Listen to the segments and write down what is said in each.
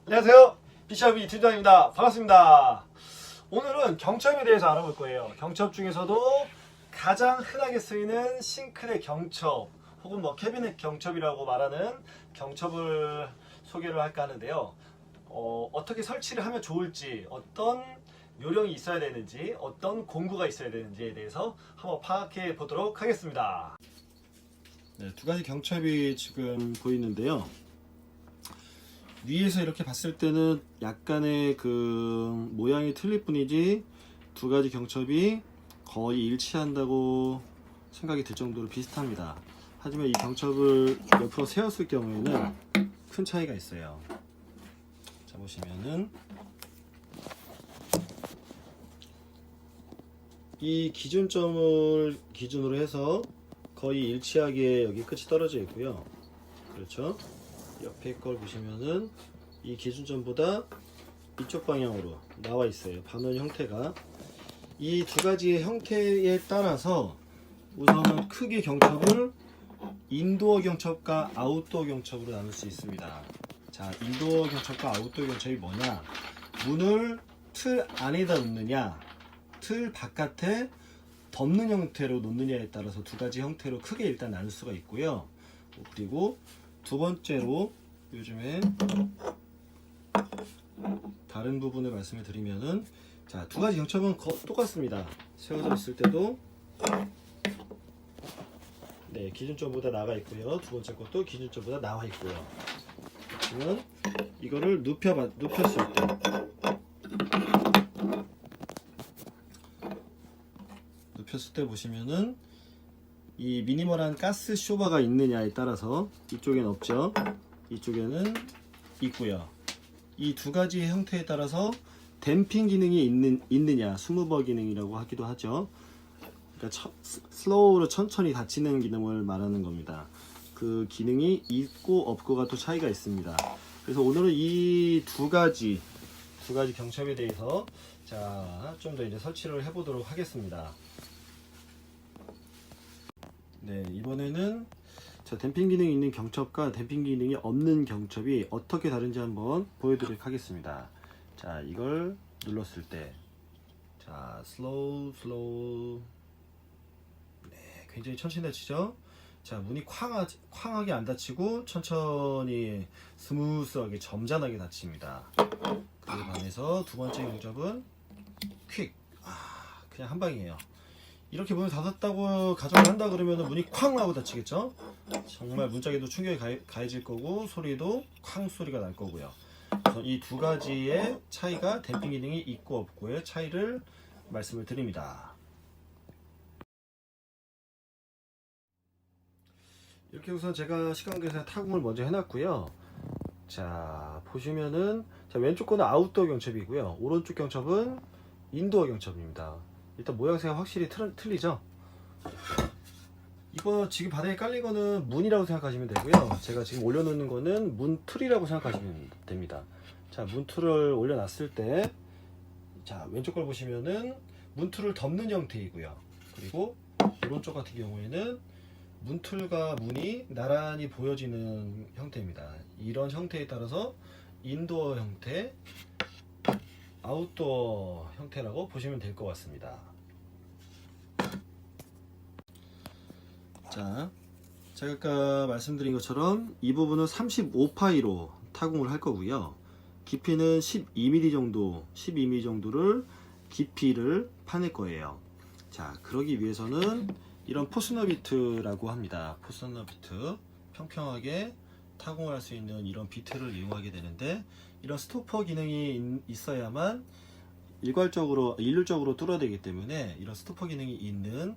안녕하세요. 비샵이 팀장입니다. 반갑습니다. 오늘은 경첩에 대해서 알아볼 거예요. 경첩 중에서도 가장 흔하게 쓰이는 싱크대 경첩 혹은 뭐 캐비넷 경첩이라고 말하는 경첩을 소개를 할까 하는데요. 어떻게 설치를 하면 좋을지, 어떤 요령이 있어야 되는지, 어떤 공구가 있어야 되는지에 대해서 한번 파악해 보도록 하겠습니다. 네, 두 가지 경첩이 지금 보이는데요. 위에서 이렇게 봤을 때는 약간의 그 모양이 틀릴 뿐이지 두 가지 경첩이 거의 일치한다고 생각이 들 정도로 비슷합니다. 하지만 이 경첩을 옆으로 세웠을 경우에는 큰 차이가 있어요. 자, 보시면은 이 기준점을 기준으로 해서 거의 일치하게 여기 끝이 떨어져 있고요. 그렇죠? 옆에 걸 보시면은 이 기준점보다 이쪽 방향으로 나와 있어요. 반원 형태가. 이 두 가지의 형태에 따라서 우선은 크게 경첩을 인도어 경첩과 아웃도어 경첩으로 나눌 수 있습니다. 자, 인도어 경첩과 아웃도어 경첩이 뭐냐? 문을 틀 안에다 놓느냐, 틀 바깥에 덮는 형태로 놓느냐에 따라서 두 가지 형태로 크게 일단 나눌 수가 있고요. 그리고 두 번째로 요즘에 다른 부분을 말씀을 드리면은, 자, 두 가지 경첩은 똑같습니다. 세워져 있을 때도 네, 기준점보다 나가 있고요. 두 번째 것도 기준점보다 나와 있고요. 그러면 이거를 눕혔을 때 보시면은 이 미니멀한 가스 쇼버가 있느냐에 따라서 이쪽엔 없죠. 이쪽에는 있고요. 이 두 가지의 형태에 따라서 댐핑 기능이 있느냐, 스무버 기능이라고 하기도 하죠. 그러니까 슬로우로 천천히 닫히는 기능을 말하는 겁니다. 그 기능이 있고 없고가 또 차이가 있습니다. 그래서 오늘은 이 두 가지 경첩에 대해서 좀 더 이제 설치를 해보도록 하겠습니다. 네, 이번에는 댐핑 기능이 있는 경첩과 댐핑 기능이 없는 경첩이 어떻게 다른지 한번 보여드리도록 하겠습니다. 자, 이걸 눌렀을 때, 자, 슬로우. 네, 굉장히 천천히 닫히죠? 자, 문이 쾅하게 안 닫히고 천천히 스무스하게 점잖하게 닫힙니다. 그에 반해서 두 번째 경첩은 퀵, 그냥 한 방이에요. 이렇게 문을 닫았다고 가정을 한다 그러면 문이 쾅 하고 닫히겠죠? 정말 문짝에도 충격이 가해질 거고 소리도 쾅 소리가 날 거고요. 이 두 가지의 차이가 댐핑 기능이 있고 없고의 차이를 말씀을 드립니다. 이렇게 우선 제가 시간 계산 타공을 먼저 해놨고요. 자, 보시면은 왼쪽 거는 아웃도어 경첩이고요. 오른쪽 경첩은 인도어 경첩입니다. 일단 모양새가 확실히 틀리죠? 이거 지금 바닥에 깔린 거는 문이라고 생각하시면 되고요. 제가 지금 올려놓는 거는 문틀이라고 생각하시면 됩니다. 자, 문틀을 올려놨을 때, 자, 왼쪽 걸 보시면은 문틀을 덮는 형태이고요. 그리고 오른쪽 같은 경우에는 문틀과 문이 나란히 보여지는 형태입니다. 이런 형태에 따라서 인도어 형태, 아웃도어 형태라고 보시면 될 것 같습니다. 자, 제가 아까 말씀드린 것처럼 이 부분은 35파이로 타공을 할 거고요. 깊이는 12mm 정도를 깊이를 파낼 거예요. 자, 그러기 위해서는 이런 포스너 비트라고 합니다. 포스너 비트, 평평하게 타공을 할 수 있는 이런 비트를 이용하게 되는데, 이런 스토퍼 기능이 있어야만 일률적으로 뚫어야 되기 때문에 이런 스토퍼 기능이 있는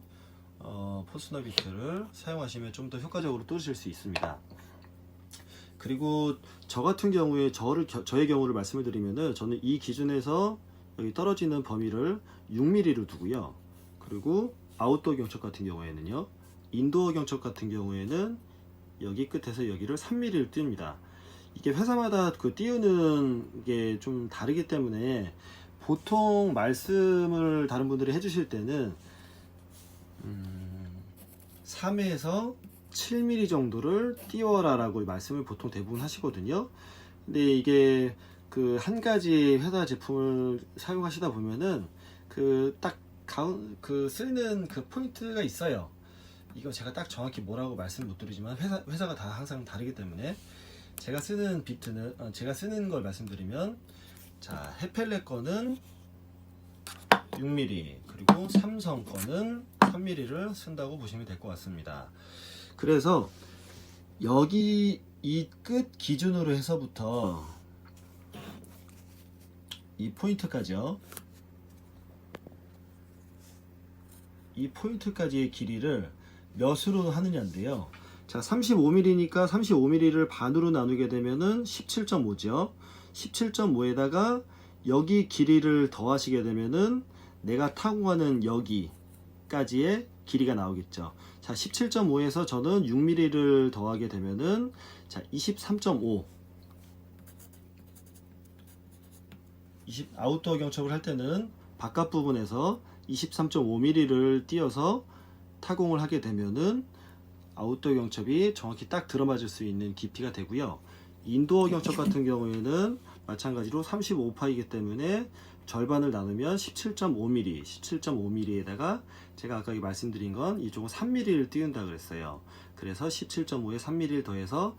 포스너 비트를 사용하시면 좀 더 효과적으로 뚫으실 수 있습니다. 그리고 저 같은 경우에 저의 경우를 말씀을 드리면은, 저는 이 기준에서 여기 떨어지는 범위를 6mm로 두고요. 그리고 아웃도어 경첩 같은 경우에는요, 인도어 경첩 같은 경우에는 여기 끝에서 여기를 3mm를 띄웁니다. 이게 회사마다 그 띄우는 게 좀 다르기 때문에 보통 말씀을 다른 분들이 해주실 때는 3에서 7mm 정도를 띄워라 라고 말씀을 보통 대부분 하시거든요. 근데 이게 그 한 가지 회사 제품을 사용하시다 보면은 그 딱 그 쓰는 그 포인트가 있어요. 이거 제가 딱 정확히 뭐라고 말씀 못 드리지만 회사가 다 항상 다르기 때문에 제가 쓰는 비트는 제가 쓰는 걸 말씀드리면, 자, 헤펠레 거는 6mm 그리고 삼성 거는 3mm를 쓴다고 보시면 될 것 같습니다. 그래서 여기 이 끝 기준으로 해서부터 이 포인트까지요. 이 포인트까지의 길이를 몇으로 하느냐인데요. 자, 35mm니까 35mm를 반으로 나누게 되면은 17.5죠. 17.5에다가 여기 길이를 더하시게 되면은 내가 타고 가는 여기까지의 길이가 나오겠죠. 자, 17.5에서 저는 6mm를 더하게 되면은 자, 23.5. 아웃도어 경첩을 할 때는 바깥 부분에서 23.5mm를 띄어서 타공을 하게 되면은 아웃도어 경첩이 정확히 딱 들어맞을 수 있는 깊이가 되고요. 인도어 경첩 같은 경우에는 마찬가지로 35파이기 때문에 절반을 나누면 17.5mm, 17.5mm에다가 제가 아까 말씀드린 건 이쪽은 3mm를 띄운다 그랬어요. 그래서 17.5에 3mm를 더해서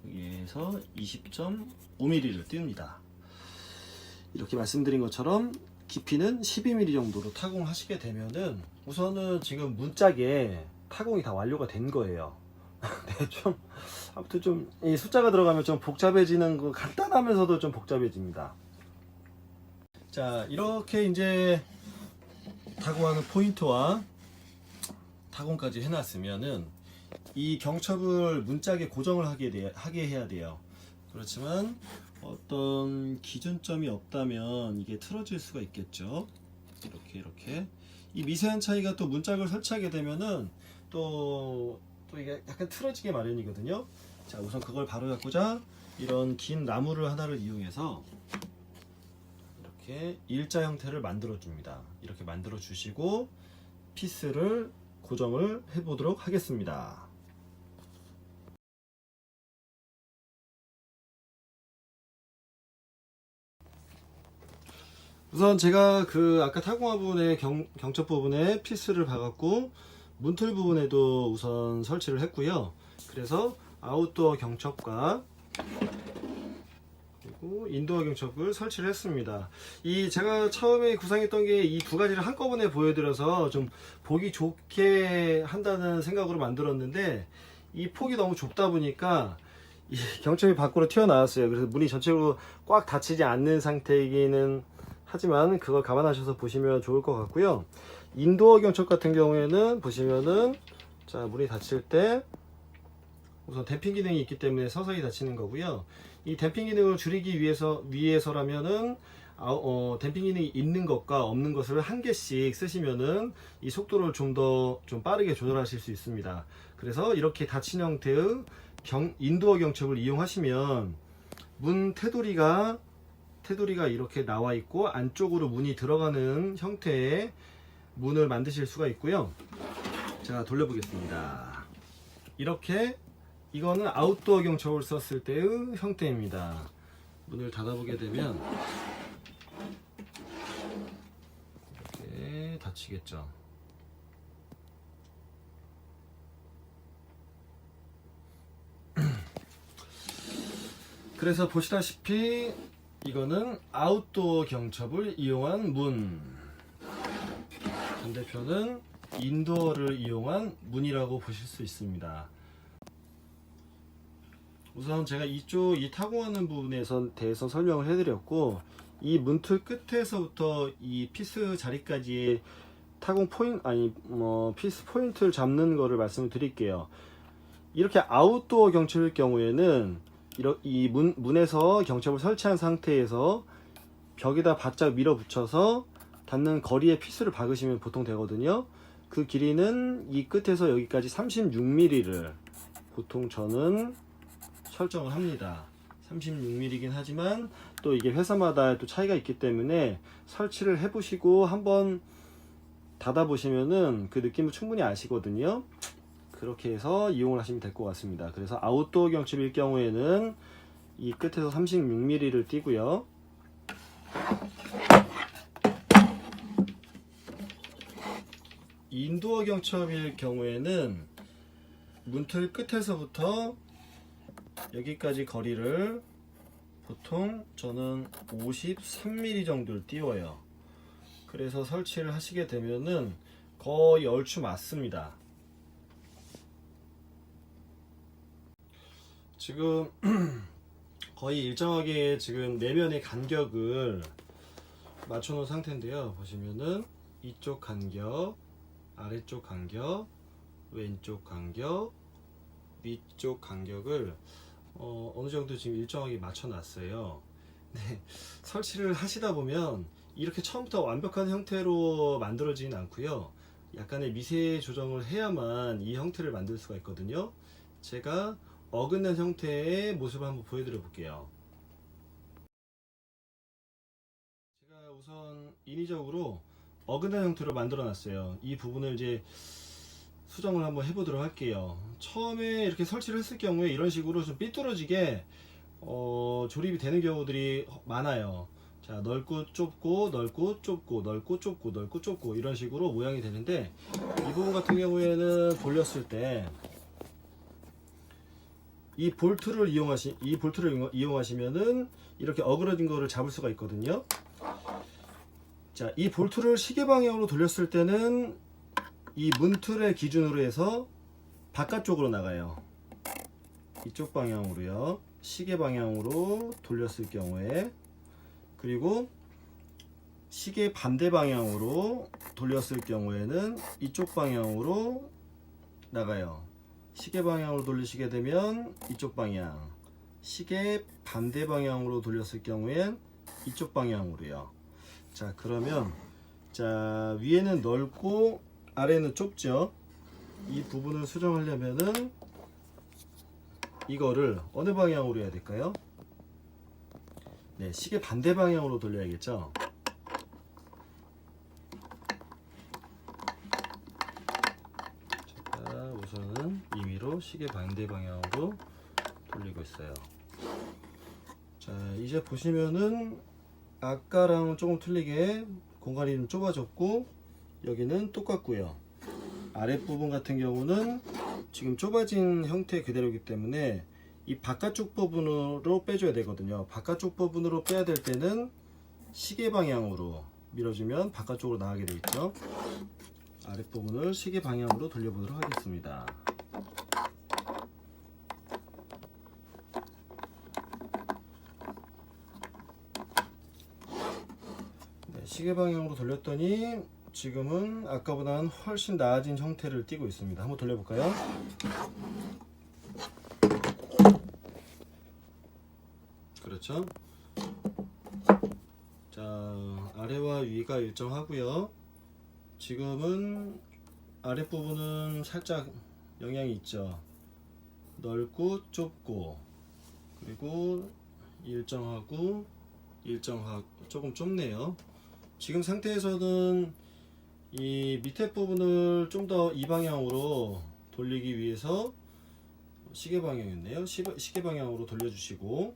여기에서 20.5mm를 띄웁니다. 이렇게 말씀드린 것처럼 깊이는 12mm 정도로 타공하시게 되면은 우선은 지금 문짝에 타공이 다 완료가 된 거예요. 네, 좀 아무튼 좀 이 숫자가 들어가면 좀 복잡해지는 거, 간단하면서도 좀 복잡해집니다. 자, 이렇게 이제 타공하는 포인트와 타공까지 해놨으면은 이 경첩을 문짝에 고정을 하게 해야 돼요. 그렇지만 어떤 기준점이 없다면 이게 틀어질 수가 있겠죠. 이렇게 이 미세한 차이가 또 문짝을 설치하게 되면은 또 이게 약간 틀어지게 마련이거든요. 자, 우선 그걸 바로잡고자 이런 긴 나무를 하나를 이용해서 이렇게 일자 형태를 만들어 줍니다. 이렇게 만들어 주시고 피스를 고정을 해 보도록 하겠습니다. 우선 제가 그 아까 타공화 부분에 경첩 부분에 피스를 박았고 문틀 부분에도 우선 설치를 했고요. 그래서 아웃도어 경첩과 그리고 인도어 경첩을 설치를 했습니다. 이 제가 처음에 구상했던 게 이 두 가지를 한꺼번에 보여드려서 좀 보기 좋게 한다는 생각으로 만들었는데 이 폭이 너무 좁다 보니까 이 경첩이 밖으로 튀어나왔어요. 그래서 문이 전체적으로 꽉 닫히지 않는 상태이기는 하지만 그걸 감안하셔서 보시면 좋을 것 같고요. 인도어 경첩 같은 경우에는 보시면은 자, 문이 닫힐 때 우선 댐핑 기능이 있기 때문에 서서히 닫히는 거고요. 이 댐핑 기능을 줄이기 위해서라면은 댐핑 기능이 있는 것과 없는 것을 한 개씩 쓰시면은 이 속도를 좀 빠르게 조절하실 수 있습니다. 그래서 이렇게 닫힌 형태의 인도어 경첩을 이용하시면 문 테두리가 이렇게 나와 있고 안쪽으로 문이 들어가는 형태의 문을 만드실 수가 있고요. 제가 돌려보겠습니다. 이렇게 이거는 아웃도어 경첩을 썼을 때의 형태입니다. 문을 닫아보게 되면 이렇게 닫히겠죠. 그래서 보시다시피 이거는 아웃도어 경첩을 이용한 문, 반대편은 인도어를 이용한 문이라고 보실 수 있습니다. 우선 제가 이 타공하는 부분에 대해서 설명을 해드렸고, 이 문틀 끝에서부터 이 피스 자리까지의 타공 피스 포인트를 잡는 거를 말씀을 드릴게요. 이렇게 아웃도어 경첩일 경우에는 이 문에서 경첩을 설치한 상태에서 벽에다 바짝 밀어붙여서 닿는 거리에 피스를 박으시면 보통 되거든요. 그 길이는 이 끝에서 여기까지 36mm를 보통 저는 설정을 합니다. 36mm이긴 하지만 또 이게 회사마다 또 차이가 있기 때문에 설치를 해보시고 한번 닫아보시면은 그 느낌을 충분히 아시거든요. 그렇게 해서 이용을 하시면 될 것 같습니다. 그래서 아웃도어 경첩일 경우에는 이 끝에서 36mm를 띄고요. 인도어 경첩일 경우에는 문틀 끝에서부터 여기까지 거리를 보통 저는 53mm 정도를 띄워요. 그래서 설치를 하시게 되면은 거의 얼추 맞습니다. 지금 거의 일정하게 지금 내면의 간격을 맞춰 놓은 상태인데요. 보시면은 이쪽 간격, 아래쪽 간격, 왼쪽 간격, 위쪽 간격을 어느 정도 지금 일정하게 맞춰 놨어요. 네, 설치를 하시다 보면 이렇게 처음부터 완벽한 형태로 만들어지진 않고요. 약간의 미세 조정을 해야만 이 형태를 만들 수가 있거든요. 제가 어긋난 형태의 모습을 한번 보여드려 볼게요. 제가 우선 인위적으로 어긋난 형태로 만들어 놨어요. 이 부분을 이제 수정을 한번 해보도록 할게요. 처음에 이렇게 설치를 했을 경우에 이런 식으로 좀 삐뚤어지게 조립이 되는 경우들이 많아요. 자, 넓고 좁고 넓고 좁고 넓고 좁고 넓고 좁고 이런 식으로 모양이 되는데, 이 부분 같은 경우에는 돌렸을 때 이 볼트를 이용하시면은 이렇게 어그러진 거를 잡을 수가 있거든요. 자, 이 볼트를 시계 방향으로 돌렸을 때는 이 문틀의 기준으로 해서 바깥쪽으로 나가요. 이쪽 방향으로요. 시계 방향으로 돌렸을 경우에, 그리고 시계 반대 방향으로 돌렸을 경우에는 이쪽 방향으로 나가요. 시계 방향으로 돌리시게 되면 이쪽 방향, 시계 반대 방향으로 돌렸을 경우엔 이쪽 방향으로요. 자, 그러면 자, 위에는 넓고 아래는 좁죠. 이 부분을 수정하려면은 이거를 어느 방향으로 해야 될까요? 네, 시계 반대 방향으로 돌려야겠죠. 제가 우선은 임의로 시계 반대 방향으로 돌리고 있어요. 자, 이제 보시면은 아까랑 조금 틀리게 공간이 좀 좁아졌고 여기는 똑같고요. 아랫부분 같은 경우는 지금 좁아진 형태 그대로이기 때문에 이 바깥쪽 부분으로 빼줘야 되거든요. 바깥쪽 부분으로 빼야 될 때는 시계 방향으로 밀어주면 바깥쪽으로 나가게 되겠죠. 아랫부분을 시계 방향으로 돌려보도록 하겠습니다. 네, 시계 방향으로 돌렸더니 지금은 아까보다는 훨씬 나아진 형태를 띠고 있습니다. 한번 돌려볼까요? 그렇죠? 자, 아래와 위가 일정하고요. 지금은 아랫부분은 살짝 영향이 있죠. 넓고 좁고, 그리고 일정하고 조금 좁네요. 지금 상태에서는 이 밑에 부분을 좀 더 이 방향으로 돌리기 위해서 시계 방향이었네요. 시계 방향으로 돌려주시고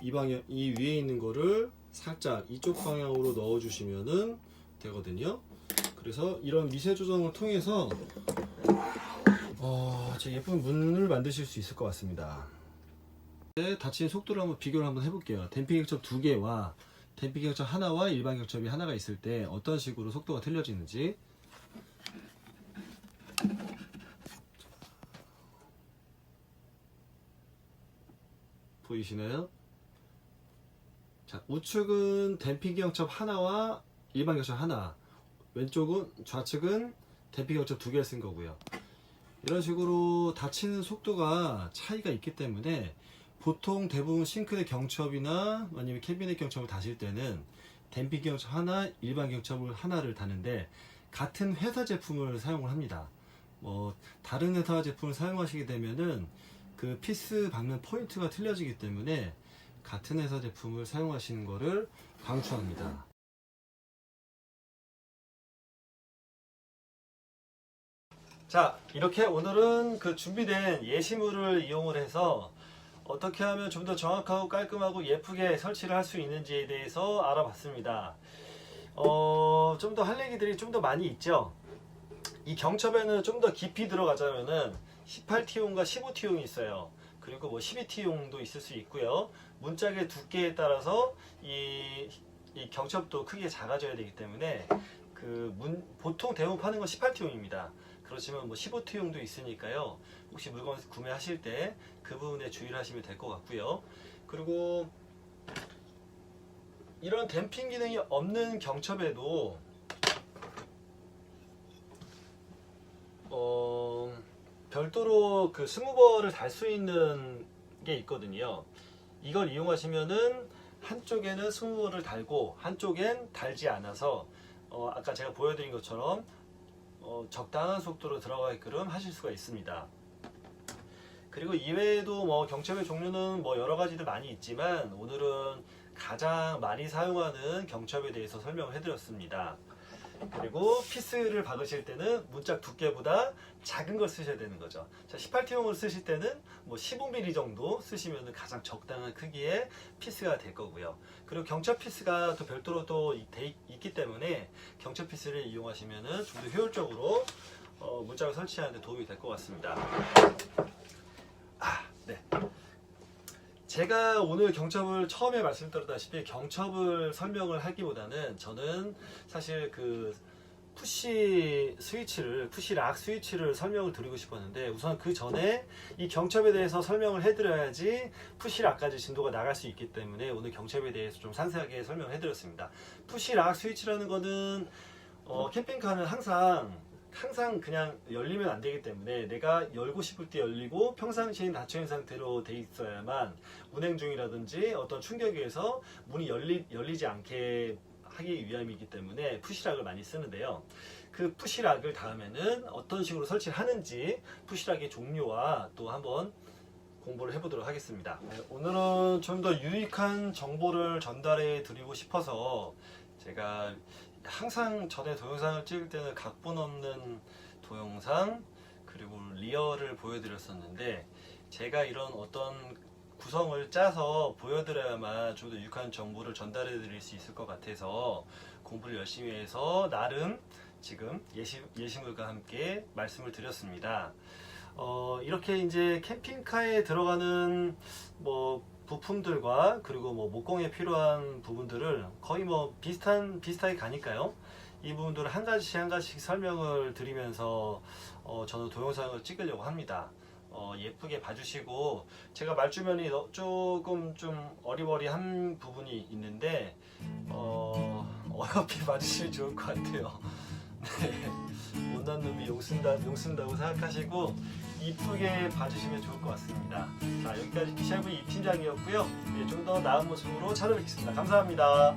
이 위에 있는 거를 살짝 이쪽 방향으로 넣어 주시면은 되거든요. 그래서 이런 미세 조정을 통해서 제 예쁜 문을 만드실 수 있을 것 같습니다. 닫히는 속도를 한번 비교를 한번 해볼게요. 댐핑 격첩 2개와 댐핑 격첩 하나와 일반 격첩이 하나가 있을 때 어떤 식으로 속도가 틀려지는지. 보이시나요? 자, 우측은 댐핑 격첩 하나와 일반 격첩 하나, 좌측은 댐핑 격첩 2개를 쓴 거고요. 이런 식으로 닫히는 속도가 차이가 있기 때문에 보통 대부분 싱크대 경첩이나 아니면 캐비넷 경첩을 다실 때는 댐핑 경첩 하나, 일반 경첩을 하나를 다는데 같은 회사 제품을 사용을 합니다. 다른 회사 제품을 사용하시게 되면은 그 피스 박는 포인트가 틀려지기 때문에 같은 회사 제품을 사용하시는 것을 강추합니다. 자, 이렇게 오늘은 그 준비된 예시물을 이용을 해서 어떻게 하면 좀 더 정확하고 깔끔하고 예쁘게 설치를 할 수 있는지에 대해서 알아봤습니다. 좀 더 할 얘기들이 좀 더 많이 있죠. 이 경첩에는 좀 더 깊이 들어가자면은 18T용과 15T용이 있어요. 그리고 뭐 12T용도 있을 수 있고요. 문짝의 두께에 따라서 이 경첩도 크게 작아져야 되기 때문에 보통 대부분 파는 건 18T용입니다. 그렇지만 뭐 15T용도 있으니까요. 혹시 물건 구매하실 때 그 부분에 주의를 하시면 될 것 같고요. 그리고 이런 댐핑 기능이 없는 경첩에도 별도로 그 스무버를 달 수 있는 게 있거든요. 이걸 이용하시면은 한쪽에는 스무버를 달고 한쪽엔 달지 않아서 아까 제가 보여드린 것처럼 적당한 속도로 들어가게끔 하실 수가 있습니다. 그리고 이외에도 뭐 경첩의 종류는 뭐 여러 가지들 많이 있지만 오늘은 가장 많이 사용하는 경첩에 대해서 설명을 해드렸습니다. 그리고 피스를 박으실 때는 문짝 두께보다 작은 걸 쓰셔야 되는 거죠. 자, 18T용을 쓰실 때는 뭐 15mm 정도 쓰시면 가장 적당한 크기의 피스가 될 거고요. 그리고 경첩 피스가 또 별도로 또 있기 때문에 경첩 피스를 이용하시면 좀 더 효율적으로 문짝을 설치하는 데 도움이 될 것 같습니다. 네. 제가 오늘 경첩을 처음에 말씀드렸다시피 경첩을 설명을 하기보다는 저는 사실 그 푸시 락 스위치를 설명을 드리고 싶었는데 우선 그 전에 이 경첩에 대해서 설명을 해드려야지 푸시 락까지 진도가 나갈 수 있기 때문에 오늘 경첩에 대해서 좀 상세하게 설명을 해드렸습니다. 푸시 락 스위치라는 거는 캠핑카는 항상 그냥 열리면 안 되기 때문에 내가 열고 싶을 때 열리고 평상시엔 닫혀있는 상태로 돼 있어야만 운행 중이라든지 어떤 충격에 의해서 문이 열리지 않게 하기 위함이기 때문에 푸시락을 많이 쓰는데요. 그 푸시락을 다음에는 어떤 식으로 설치를 하는지 푸시락의 종류와 또 한번 공부를 해보도록 하겠습니다. 오늘은 좀 더 유익한 정보를 전달해 드리고 싶어서 제가 항상 전에 동영상을 찍을 때는 각본 없는 동영상 그리고 리얼을 보여드렸었는데 제가 이런 어떤 구성을 짜서 보여드려야만 좀 더 유익한 정보를 전달해 드릴 수 있을 것 같아서 공부를 열심히 해서 나름 지금 예시물과 함께 말씀을 드렸습니다. 이렇게 이제 캠핑카에 들어가는 뭐 부품들과 그리고 뭐 목공에 필요한 부분들을 거의 뭐 비슷하게 가니까요. 이 부분들을 한 가지씩 설명을 드리면서 저는 동영상을 찍으려고 합니다. 예쁘게 봐주시고 제가 말주변이 조금 좀 어리버리한 부분이 있는데 어렵게 봐주시면 좋을 것 같아요. 네. 못난 놈이 용쓴다고 생각하시고 이쁘게 봐주시면 좋을 것 같습니다. 자, 여기까지 PCRV 이 팀장이었고요. 네, 좀 더 나은 모습으로 찾아뵙겠습니다. 감사합니다.